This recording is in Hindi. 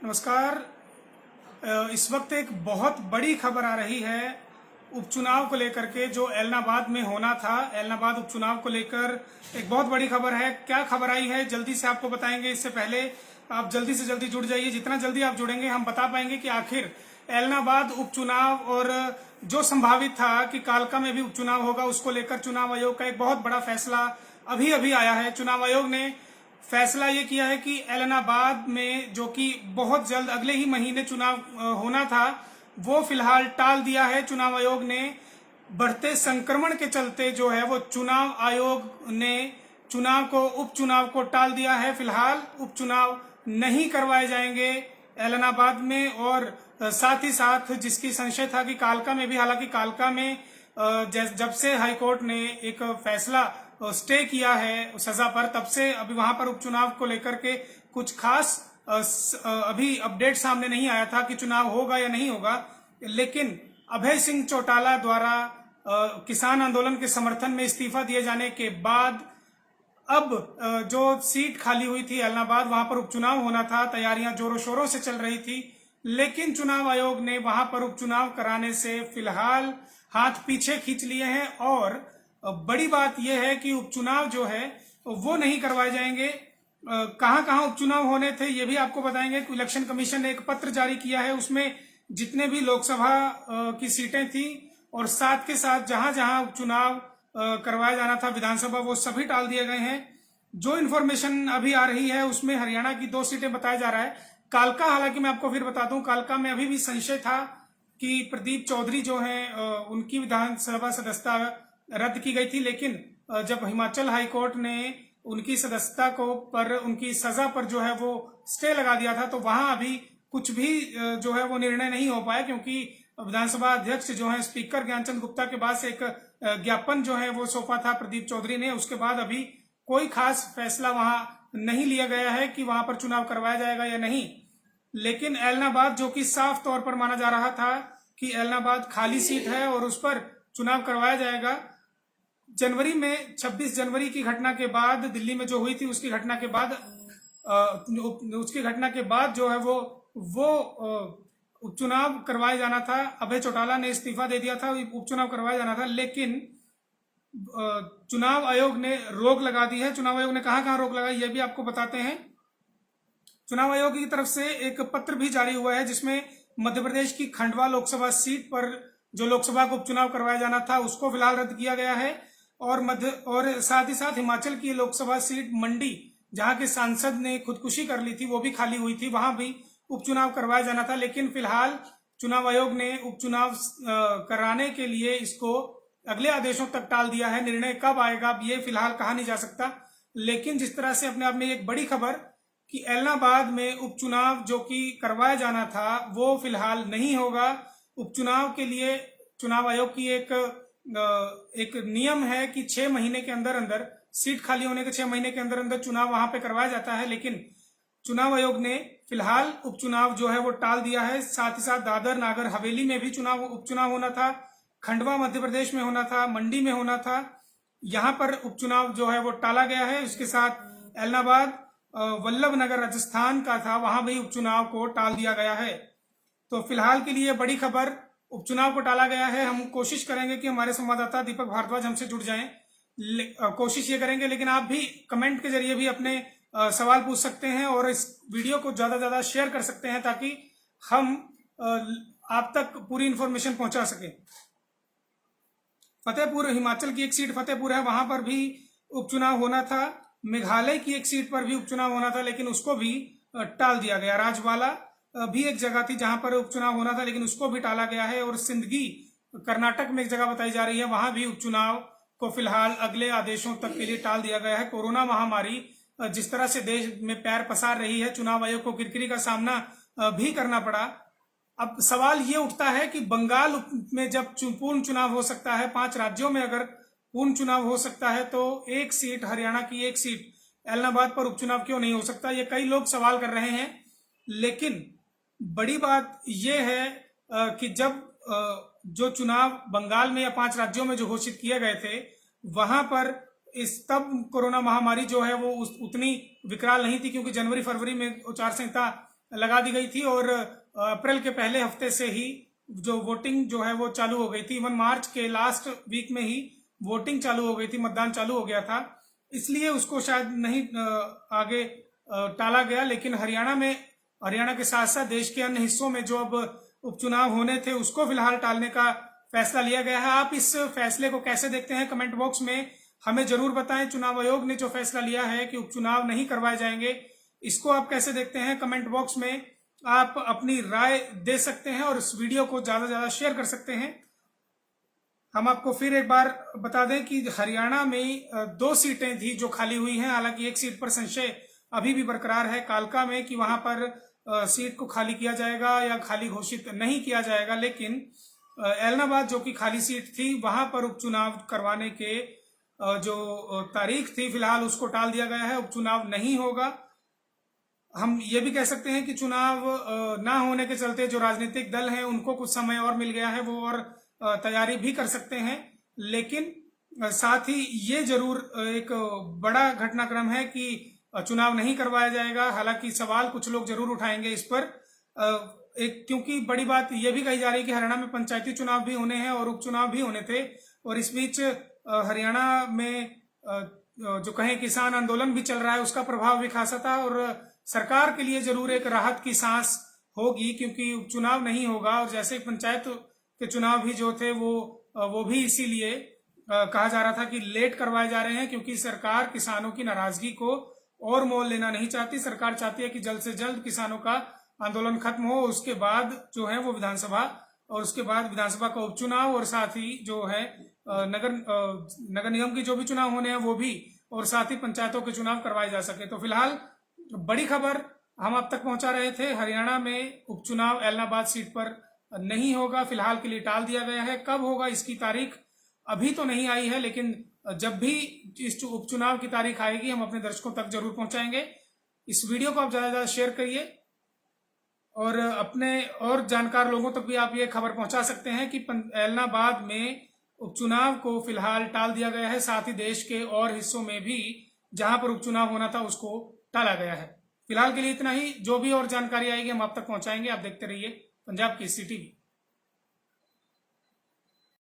नमस्कार। इस वक्त एक बहुत बड़ी खबर आ रही है उपचुनाव को लेकर के, जो एलनाबाद में होना था। एलनाबाद उपचुनाव को लेकर एक बहुत बड़ी खबर है। क्या खबर आई है जल्दी से आपको बताएंगे। इससे पहले आप जल्दी से जल्दी जुड़ जाइए। जितना जल्दी आप जुड़ेंगे हम बता पाएंगे कि आखिर एलनाबाद उपचुनाव और जो संभावित था कि कालका में भी उपचुनाव होगा, उसको लेकर चुनाव आयोग का एक बहुत बड़ा फैसला अभी अभी आया है। चुनाव आयोग ने फैसला ये किया है कि एलनाबाद में, जो कि बहुत जल्द अगले ही महीने चुनाव होना था, वो फिलहाल टाल दिया है। चुनाव आयोग ने बढ़ते संक्रमण के चलते जो है वो चुनाव आयोग ने चुनाव को, उपचुनाव को टाल दिया है। फिलहाल उपचुनाव नहीं करवाए जाएंगे एलनाबाद में। और साथ ही साथ जिसकी संशय था कि कालका में भी, हालांकि कालका में जब से हाईकोर्ट ने एक फैसला स्टे किया है सजा पर, तब से अभी वहां पर उपचुनाव को लेकर के कुछ खास अभी अपडेट सामने नहीं आया था कि चुनाव होगा या नहीं होगा। लेकिन अभय सिंह चौटाला द्वारा किसान आंदोलन के समर्थन में इस्तीफा दिए जाने के बाद अब जो सीट खाली हुई थी एलनाबाद, वहां पर उपचुनाव होना था। तैयारियां जोरों शोरों से चल रही थी, लेकिन चुनाव आयोग ने वहां पर उपचुनाव कराने से फिलहाल हाथ पीछे खींच लिए हैं। और बड़ी बात यह है कि उपचुनाव जो है वो नहीं करवाए जाएंगे। कहां कहां उपचुनाव होने थे ये भी आपको बताएंगे। इलेक्शन कमीशन ने एक पत्र जारी किया है, उसमें जितने भी लोकसभा की सीटें थी और साथ के साथ जहां जहां उपचुनाव करवाया जाना था विधानसभा, वो सभी टाल दिए गए हैं। जो इन्फॉर्मेशन अभी आ रही है उसमें हरियाणा की 2 सीटें बताया जा रहा है। कालका, हालांकि मैं आपको फिर बता दूं, कालका में अभी भी संशय था कि प्रदीप चौधरी जो हैं उनकी विधानसभा सदस्यता रद्द की गई थी। लेकिन जब हिमाचल हाईकोर्ट ने उनकी सदस्यता को पर, उनकी सजा पर जो है वो स्टे लगा दिया था, तो वहां अभी कुछ भी जो है वो निर्णय नहीं हो पाया, क्योंकि विधानसभा अध्यक्ष जो है स्पीकर ज्ञानचंद गुप्ता के पास एक ज्ञापन जो है वो सौंपा था प्रदीप चौधरी ने। उसके बाद अभी कोई खास फैसला वहां नहीं लिया गया है कि वहां पर चुनाव करवाया जाएगा या नहीं। लेकिन एलनाबाद, जो कि साफ तौर पर माना जा रहा था कि एलनाबाद खाली सीट है और उस पर चुनाव करवाया जाएगा, जनवरी में 26 जनवरी की घटना के बाद, दिल्ली में जो हुई थी उसकी घटना के बाद, जो है वो उपचुनाव करवाया जाना था। अभय चौटाला ने इस्तीफा दे दिया था, उपचुनाव करवाया जाना था, लेकिन चुनाव आयोग ने रोक लगा दी है। चुनाव आयोग ने कहां कहां रोक लगाई ये भी आपको बताते हैं। चुनाव आयोग की तरफ से एक पत्र भी जारी हुआ है, जिसमें मध्य प्रदेश की खंडवा लोकसभा सीट पर जो लोकसभा को उपचुनाव करवाया जाना था उसको फिलहाल रद्द किया गया है। और साथ ही साथ हिमाचल की लोकसभा सीट मंडी, जहां के सांसद ने खुदकुशी कर ली थी, वो भी खाली हुई थी, वहां भी उपचुनाव करवाया जाना था। लेकिन फिलहाल चुनाव आयोग ने उपचुनाव कराने के लिए इसको अगले आदेशों तक टाल दिया है। निर्णय कब आएगा ये फिलहाल कहा नहीं जा सकता। लेकिन जिस तरह से अपने आप में एक बड़ी खबर कि एलनाबाद में उपचुनाव जो कि करवाया जाना था वो फिलहाल नहीं होगा। उपचुनाव के लिए चुनाव आयोग की एक नियम है कि 6 महीने के अंदर अंदर, सीट खाली होने के 6 महीने के अंदर अंदर चुनाव वहां पे करवाया जाता है। लेकिन चुनाव आयोग ने फिलहाल उपचुनाव जो है वो टाल दिया है। साथ ही साथ दादर नागर हवेली में भी उपचुनाव होना था, खंडवा मध्य प्रदेश में होना था, मंडी में होना था, यहां पर उपचुनाव जो है वो टाला गया है। उसके साथ एलनाबाद वल्लभ नगर राजस्थान का था, वहां भी उपचुनाव को टाल दिया गया है। तो फिलहाल के लिए बड़ी खबर, उपचुनाव को टाला गया है। हम कोशिश करेंगे कि हमारे संवाददाता दीपक भारद्वाज हमसे जुड़ जाएं, कोशिश ये करेंगे। लेकिन आप भी कमेंट के जरिए भी अपने सवाल पूछ सकते हैं और इस वीडियो को ज्यादा से ज्यादा शेयर कर सकते हैं, ताकि हम आप तक पूरी इंफॉर्मेशन पहुंचा सके। फतेहपुर, हिमाचल की एक सीट फतेहपुर है, वहां पर भी उपचुनाव होना था। मेघालय की एक सीट पर भी उपचुनाव होना था, लेकिन उसको भी टाल दिया गया। राजवाला भी एक जगह थी जहां पर उपचुनाव होना था, लेकिन उसको भी टाला गया है। और सिंदगी, कर्नाटक में एक जगह बताई जा रही है, वहां भी उपचुनाव को फिलहाल अगले आदेशों तक के लिए टाल दिया गया है। कोरोना महामारी जिस तरह से देश में पैर पसार रही है, चुनाव आयोग को किरकिरी का सामना भी करना पड़ा। अब सवाल ये उठता है कि बंगाल में जब पूर्ण चुनाव हो सकता है, 5 राज्यों में अगर पूर्ण चुनाव हो सकता है, तो एक सीट, हरियाणा की एक सीट एलनाबाद पर उपचुनाव क्यों नहीं हो सकता, ये कई लोग सवाल कर रहे हैं। लेकिन बड़ी बात यह है कि जब जो चुनाव बंगाल में या 5 राज्यों में जो घोषित किए गए थे, वहां पर तब कोरोना महामारी जो है वो उतनी विकराल नहीं थी, क्योंकि जनवरी फरवरी में आचार संहिता लगा दी गई थी और अप्रैल के पहले हफ्ते से ही जो वोटिंग जो है वो चालू हो गई थी। इवन मार्च के लास्ट वीक में ही वोटिंग चालू हो गई थी, मतदान चालू हो गया था, इसलिए उसको शायद नहीं आगे टाला गया। लेकिन हरियाणा के साथ साथ देश के अन्य हिस्सों में जो अब उपचुनाव होने थे उसको फिलहाल टालने का फैसला लिया गया है। आप इस फैसले को कैसे देखते हैं, कमेंट बॉक्स में हमें जरूर बताएं। चुनाव आयोग ने जो फैसला लिया है कि उपचुनाव नहीं करवाए जाएंगे, इसको आप कैसे देखते हैं? कमेंट बॉक्स में आप अपनी राय दे सकते हैं और इस वीडियो को ज्यादा से ज्यादा शेयर कर सकते हैं। हम आपको फिर एक बार बता दें कि हरियाणा में 2 सीटें थी जो खाली हुई हैं। हालांकि एक सीट पर संशय अभी भी बरकरार है कालका में कि वहां पर सीट को खाली किया जाएगा या खाली घोषित नहीं किया जाएगा। लेकिन एलनाबाद जो कि खाली सीट थी, वहां पर उपचुनाव करवाने के जो तारीख थी फिलहाल उसको टाल दिया गया है। उपचुनाव नहीं होगा। हम ये भी कह सकते हैं कि चुनाव ना होने के चलते जो राजनीतिक दल हैं उनको कुछ समय और मिल गया है, वो और तैयारी भी कर सकते हैं। लेकिन साथ ही ये जरूर एक बड़ा घटनाक्रम है कि चुनाव नहीं करवाया जाएगा। हालांकि सवाल कुछ लोग जरूर उठाएंगे इस पर, क्योंकि बड़ी बात ये भी कही जा रही है कि हरियाणा में पंचायती चुनाव भी होने हैं और उपचुनाव भी होने थे, और इस बीच हरियाणा में जो कहें किसान आंदोलन भी चल रहा है, उसका प्रभाव भी खासा था। और सरकार के लिए जरूर एक राहत की सांस होगी, क्योंकि उपचुनाव नहीं होगा। और जैसे पंचायत के चुनाव भी जो थे वो भी इसीलिए कहा जा रहा था कि लेट करवाए जा रहे हैं, क्योंकि सरकार किसानों की नाराजगी को और मोल लेना नहीं चाहती। सरकार चाहती है कि जल्द से जल्द किसानों का आंदोलन खत्म हो, उसके बाद जो है वो विधानसभा, और उसके बाद विधानसभा का उपचुनाव, और साथ ही जो है नगर निगम की जो भी चुनाव होने हैं वो भी, और साथ ही पंचायतों के चुनाव करवाए जा सके। तो फिलहाल बड़ी खबर हम आप तक पहुंचा रहे थे। हरियाणा में उपचुनाव एलनाबाद सीट पर नहीं होगा, फिलहाल के लिए टाल दिया गया है। कब होगा इसकी तारीख अभी तो नहीं आई है, लेकिन जब भी इस उपचुनाव की तारीख आएगी हम अपने दर्शकों तक जरूर पहुंचाएंगे। इस वीडियो को आप ज्यादा से ज्यादा शेयर करिए और अपने और जानकार लोगों तक भी आप ये खबर पहुंचा सकते हैं कि एलनाबाद में उपचुनाव को फिलहाल टाल दिया गया है। साथ ही देश के और हिस्सों में भी जहां पर उपचुनाव होना था उसको टाला गया है। फिलहाल के लिए इतना ही। जो भी और जानकारी आएगी हम आप तक पहुंचाएंगे। आप देखते रहिए पंजाब केसरी टीवी।